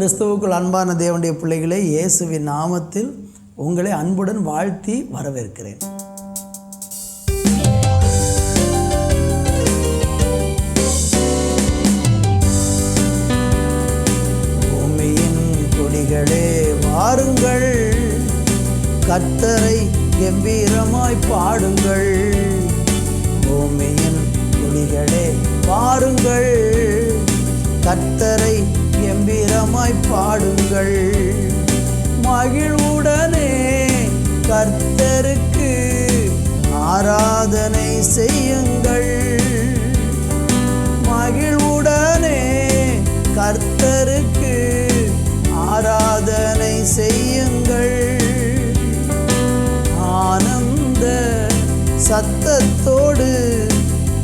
கிறிஸ்துவுக்குள் அன்பான தேவனுடைய பிள்ளைகளே, இயேசுவின் நாமத்தில் உங்களை அன்புடன் வாழ்த்தி வரவேற்கிறேன். பூமியின் குடிகளே வாருங்கள், கர்த்தரை கம்பீரமாய் பாடுங்கள். பூமியின் குடிகளே வாருங்கள், கர்த்தரை கம்பீரமாய் பாடுங்கள். மகிழ்வுடனே கர்த்தருக்கு ஆராதனை செய்யுங்கள். மகிழ்வுடனே கர்த்தருக்கு ஆராதனை செய்யுங்கள். ஆனந்த சத்தத்தோடு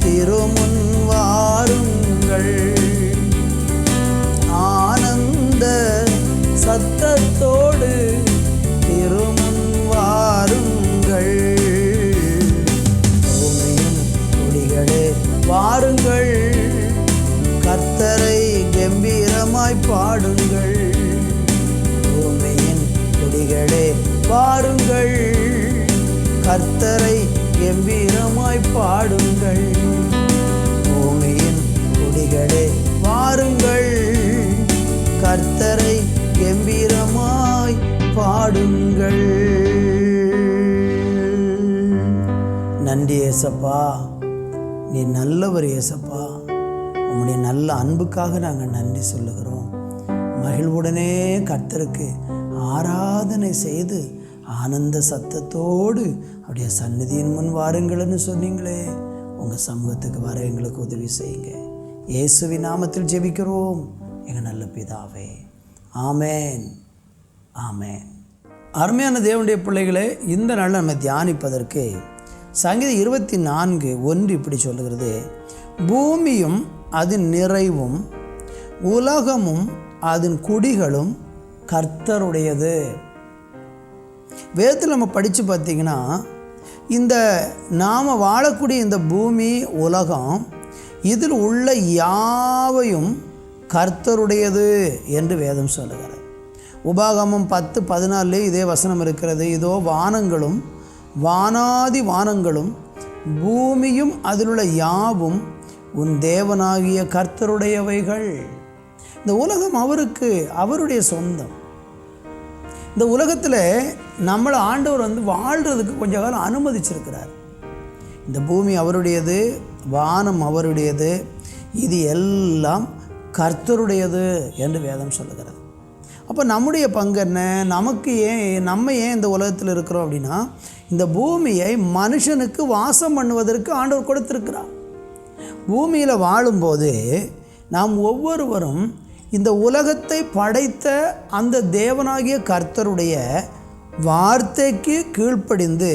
திருமுன் வாருங்கள். ஆனந்த சத்தத்தோடு திருமுன் வாருங்கள். பூமியின் குடிகளே வாருங்கள், கர்த்தரை கம்பீரமாய் பாடுங்கள். பூமியின் குடிகளே வாருங்கள், கர்த்தரை கம்பீரமாய் பாடுங்கள். பூமியின் குடிகளே வாருங்கள், கர்த்தரை கம்பீரமாய் பாடுங்கள். நன்றி ஏசப்பா, நீ நல்லவர் ஏசப்பா. உம்முடைய நல்ல அன்புக்காக நாங்கள் நன்றி சொல்லுகிறோம். மகிழ்வுடனே கர்த்தருக்கு ஆராதனை செய்து ஆனந்த சத்தத்தோடு அப்படியே சந்நிதியின் முன் வாருங்கள்னு சொன்னீங்களே, உங்கள் சமூகத்துக்கு வர எங்களுக்கு உதவி செய்யுங்க. இயேசுவின் நாமத்தில் ஜெபிக்கிறோம் எங்கள் நல்ல பிதாவே, ஆமேன் ஆமேன். அருமையான தேவனுடைய பிள்ளைகளே, இந்த நாள் நம்ம தியானிப்பதற்கு சங்கீதம் 24:1 இப்படி சொல்லுகிறது: பூமியும் அதன் நிறைவும் உலகமும் அதன் குடிகளும் கர்த்தருடையது. வேதத்தில் நம்ம படித்து பார்த்திங்கன்னா, இந்த நாம் வாழக்கூடிய இந்த பூமி உலகம் இதில் உள்ள யாவையும் கர்த்தருடையது என்று வேதம் சொல்லுகிறது. உபாகமம் 10:14 இதே வசனம் இருக்கிறது: இதோ வானங்களும் வானாதி வானங்களும் பூமியும் அதிலுள்ள யாவும் உன் தேவனாகிய கர்த்தருடையவைகள். இந்த உலகம் அவருடைய சொந்தம். இந்த உலகத்தில் நம்மளை ஆண்டவர் வாழ்கிறதுக்கு கொஞ்ச காலம் அனுமதிச்சிருக்கிறார். இந்த பூமி அவருடையது, வானம் அவருடையது, இது எல்லாம் கர்த்தருடையது என்று வேதம் சொல்லுகிறது. அப்போ நம்முடைய பங்கு என்ன? நம்ம ஏன் இந்த உலகத்தில் இருக்கிறோம் அப்படின்னா, இந்த பூமியை மனுஷனுக்கு வாசம் பண்ணுவதற்கு ஆண்டவர் கொடுத்திருக்கிறார். பூமியில் வாழும்போது நாம் ஒவ்வொருவரும் இந்த உலகத்தை படைத்த அந்த தேவனாகிய கர்த்தருடைய வார்த்தைக்கு கீழ்ப்படிந்து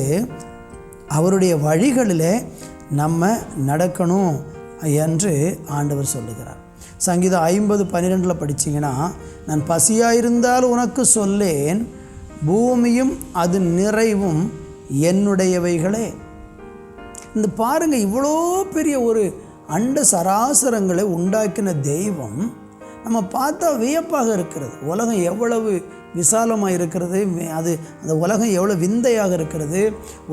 அவருடைய வழிகளில் நம்ம நடக்கணும் என்று ஆண்டவர் சொல்லுகிறார். சங்கீதம் 50:12 படிச்சிங்கன்னா, நான் பசியாயிருந்தால் உனக்கு சொல்லேன், பூமியும் அது நிறைவும் என்னுடையவைகளே. இந்த பாருங்கள், இவ்வளோ பெரிய ஒரு அண்ட சராசரங்களை உண்டாக்கின தெய்வம் நம்ம பார்த்தா வியப்பாக இருக்கிறது. உலகம் எவ்வளவு விசாலமாக இருக்கிறது, அந்த உலகம் எவ்வளோ விந்தையாக இருக்கிறது.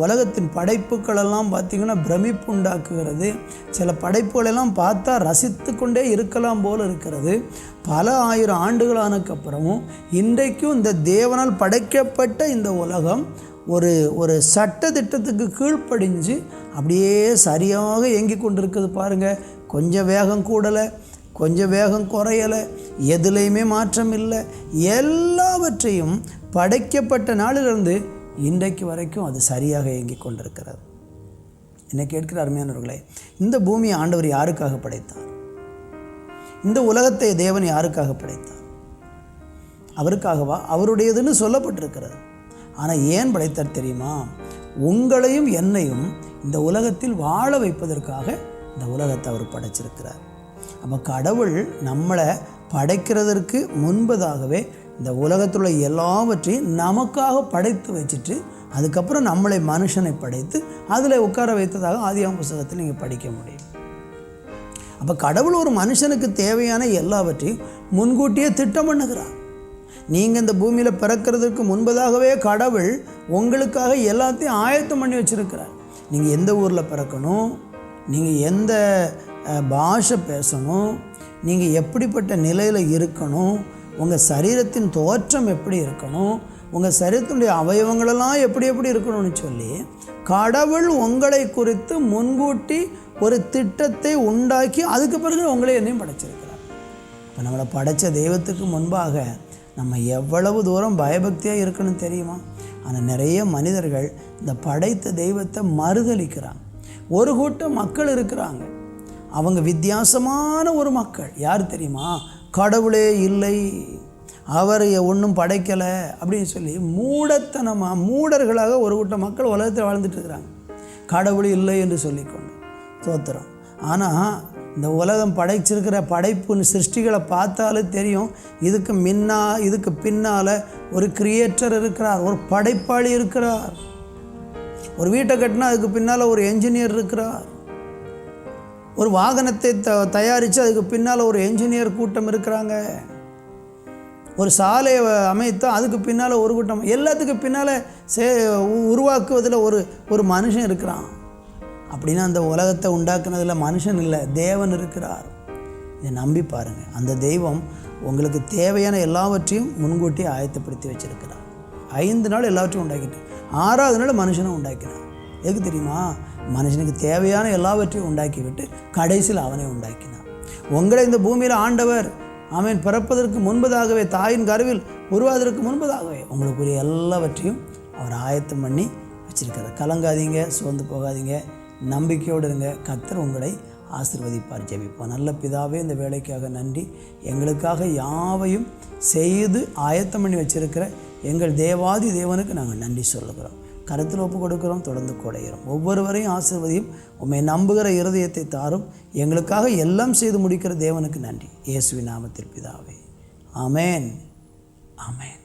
உலகத்தின் படைப்புகளெல்லாம் பார்த்திங்கன்னா பிரமிப்பு உண்டாக்குகிறது. சில படைப்புகளெல்லாம் பார்த்தா ரசித்து கொண்டே இருக்கலாம் போல் இருக்கிறது. பல ஆயிரம் ஆண்டுகளானதுக்கப்புறமும் இன்றைக்கும் இந்த தேவனால் படைக்கப்பட்ட இந்த உலகம் ஒரு சட்ட திட்டத்துக்கு கீழ்ப்படிஞ்சு அப்படியே சரியாக இயங்கி கொண்டிருக்குது. பாருங்கள், கொஞ்சம் வேகம் கூடலை, கொஞ்சம் வேகம் குறையலை, எதுலேயுமே மாற்றம் இல்லை. எல்லாவற்றையும் படைக்கப்பட்ட நாளிலிருந்து இன்றைக்கு வரைக்கும் அது சரியாக இயங்கி கொண்டிருக்கிறது. என்னை கேட்கிற அருமையானவர்களே, இந்த பூமியை ஆண்டவர் யாருக்காக படைத்தார்? இந்த உலகத்தை தேவன் யாருக்காக படைத்தார்? அவருக்காகவா? அவருடையதுன்னு சொல்லப்பட்டிருக்கிறது. ஆனால் ஏன் படைத்தார் தெரியுமா? உங்களையும் என்னையும் இந்த உலகத்தில் வாழ வைப்பதற்காக இந்த உலகத்தை அவர் படைச்சிருக்கிறார். அப்போ கடவுள் நம்மளை படைக்கிறதற்கு முன்பதாகவே இந்த உலகத்தில் உள்ள எல்லாவற்றையும் நமக்காக படைத்து வச்சுட்டு அதுக்கப்புறம் நம்மளை மனுஷனை படைத்து அதில் உட்கார வைத்ததாக ஆதியாகம புத்தகத்தில் நீங்கள் படிக்க முடியும். அப்போ கடவுள் ஒரு மனுஷனுக்கு தேவையான எல்லாவற்றையும் முன்கூட்டியே திட்டம் பண்ணுகிறார். நீங்கள் இந்த பூமியில் பிறக்கிறதுக்கு முன்பதாகவே கடவுள் உங்களுக்காக எல்லாத்தையும் ஆயத்தம் பண்ணி வச்சுருக்கிறார். நீங்கள் எந்த ஊரில் பிறக்கணும், நீங்கள் எந்த பாஷை பேசணும், நீங்கள் எப்படிப்பட்ட நிலையில் இருக்கணும், உங்கள் சரீரத்தின் தோற்றம் எப்படி இருக்கணும், உங்கள் சரீரத்தினுடைய அவயவங்களெல்லாம் எப்படி எப்படி இருக்கணும்னு சொல்லி கடவுள் உங்களை குறித்து முன்கூட்டி ஒரு திட்டத்தை உண்டாக்கி அதுக்கு பிறகு உங்களை என்னையும் படைச்சிருக்கிறார். இப்போ நம்மளை படைத்த தெய்வத்துக்கு முன்பாக நம்ம எவ்வளவு தூரம் பயபக்தியாக இருக்கணும் தெரியுமா? ஆனால் நிறைய மனிதர்கள் இந்த படைத்த தெய்வத்தை மறுதலிக்கிறாங்க. ஒரு கூட்டம் மக்கள் இருக்கிறாங்க, அவங்க வித்தியாசமான ஒரு மக்கள். யார் தெரியுமா? கடவுளே இல்லை, அவர் ஒன்றும் படைக்கலை அப்படின்னு சொல்லி மூடர்களாக ஒரு கூட்டம் மக்கள் உலகத்தில் வாழ்ந்துட்டு இருக்கிறாங்க. கடவுள் இல்லை என்று சொல்லிக்கொண்டு தோத்துறோம். ஆனால் இந்த உலகம் படைச்சிருக்கிற படைப்பு சிருஷ்டிகளை பார்த்தாலே தெரியும், இதுக்கு பின்னால் ஒரு கிரியேட்டர் இருக்கிறார், ஒரு படைப்பாளி இருக்கிறார். ஒரு வீட்டை கட்டினா அதுக்கு பின்னால் ஒரு என்ஜினியர் இருக்கிறார். ஒரு வாகனத்தை தயாரித்து அதுக்கு பின்னால் ஒரு என்ஜினியர் கூட்டம் இருக்கிறாங்க. ஒரு சாலையை அமைத்தா அதுக்கு பின்னால் ஒரு கூட்டம், எல்லாத்துக்கும் பின்னால் உருவாக்குவதில் ஒரு மனுஷன் இருக்கிறான். அப்படின்னா அந்த உலகத்தை உண்டாக்குனதில் மனுஷன் இல்லை, தேவன் இருக்கிறார். இதை நம்பி பாருங்கள். அந்த தெய்வம் உங்களுக்கு தேவையான எல்லாவற்றையும் முன்கூட்டி ஆயத்தப்படுத்தி வச்சுருக்கிறார். 5 நாள் எல்லாவற்றையும் உண்டாக்கிட்டு 6ஆவது நாள் மனுஷனை உண்டாக்கினார். எதுக்கு தெரியுமா? மனுஷனுக்கு தேவையான எல்லாவற்றையும் உண்டாக்கி விட்டு கடைசியில் அவனை உண்டாக்கினார். உங்களை இந்த பூமியில் ஆண்டவர் ஆமென் பிறப்பதற்கு முன்பதாகவே, தாயின் கருவில் உருவாவதற்கு முன்பதாகவே உங்களுக்குரிய எல்லாவற்றையும் அவர் ஆயத்தம் பண்ணி வச்சிருக்கிறார். கலங்காதீங்க, சோர்ந்து போகாதீங்க, நம்பிக்கையோடு இருங்க. கர்த்தர் உங்களை ஆசீர்வதிப்பார். ஜெபிப்போம். நல்ல பிதாவே, இந்த வேலைக்காக நன்றி. எங்களுக்காக யாவையும் செய்து ஆயத்தம் பண்ணி வச்சிருக்கிற எங்கள் தேவாதி தேவனுக்கு நாங்கள் நன்றி சொல்லுகிறோம். கருத்தில் ஒப்பு கொடுக்கிறோம். தொடர்ந்து கொடைகிறோம். ஒவ்வொருவரையும் ஆசீர்வதியும். உம்மை நம்புகிற இருதயத்தை தாரும். எங்களுக்காக எல்லாம் செய்து முடிக்கிற தேவனுக்கு நன்றி. இயேசுவின் நாமத்தில் பிதாவே, ஆமென், ஆமென்.